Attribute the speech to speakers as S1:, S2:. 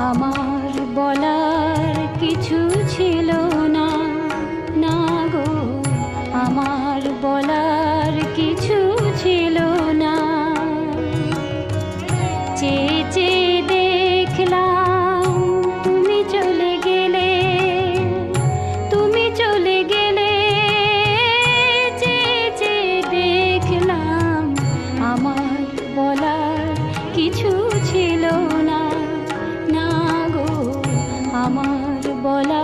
S1: আমার বলার কিছু ছিল না, না গো, আমার বলার কিছু ছিল না। চেয়ে চেয়ে দেখলাম তুমি চলে গেলে, তুমি চলে গেলে। চেয়ে চেয়ে দেখলাম আমার বলার কিছু ছিল না, না গো, আমার বলার